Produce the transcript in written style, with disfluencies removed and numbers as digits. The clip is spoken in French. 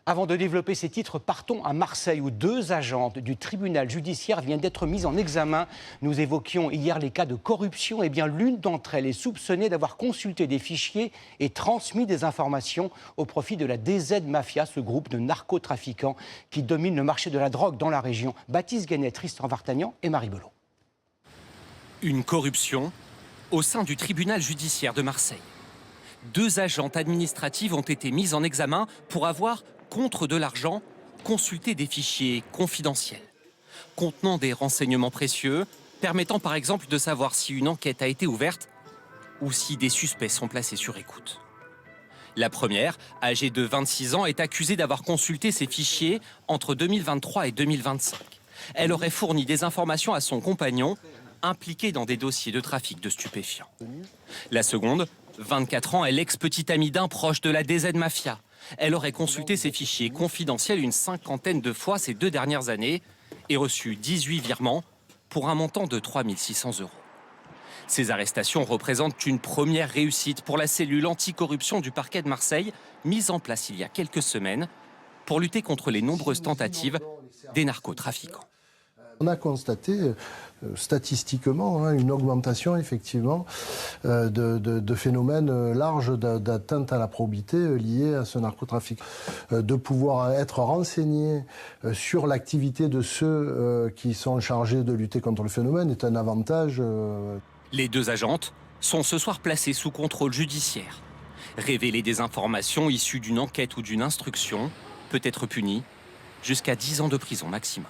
Avant de développer ces titres, partons à Marseille où deux agentes du tribunal judiciaire viennent d'être mises en examen. Nous évoquions hier les cas de corruption. Eh bien, l'une d'entre elles est soupçonnée d'avoir consulté des fichiers et transmis des informations au profit de la DZ Mafia, ce groupe de narcotrafiquants qui domine le marché de la drogue dans la région. Baptiste Guénet, Tristan Vartagnan et Marie Belot. Une corruption au sein du tribunal judiciaire de Marseille. Deux agentes administratives ont été mises en examen pour avoir, contre de l'argent, consulté des fichiers confidentiels, contenant des renseignements précieux, permettant par exemple de savoir si une enquête a été ouverte ou si des suspects sont placés sur écoute. La première, âgée de 26 ans, est accusée d'avoir consulté ces fichiers entre 2023 et 2025. Elle aurait fourni des informations à son compagnon, impliqué dans des dossiers de trafic de stupéfiants. La seconde, 24 ans, est l'ex-petite amie d'un proche de la DZ Mafia. Elle aurait consulté ses fichiers confidentiels une cinquantaine de fois ces 2 dernières années et reçu 18 virements pour un montant de 3 600 €. Ces arrestations représentent une première réussite pour la cellule anticorruption du parquet de Marseille, mise en place il y a quelques semaines pour lutter contre les nombreuses tentatives des narcotrafiquants. On a constaté statistiquement une augmentation effectivement de phénomènes larges d'atteinte à la probité liés à ce narcotrafic. De pouvoir être renseigné sur l'activité de ceux qui sont chargés de lutter contre le phénomène est un avantage. Les deux agentes sont ce soir placées sous contrôle judiciaire. Révéler des informations issues d'une enquête ou d'une instruction peut être puni jusqu'à 10 ans de prison maximum.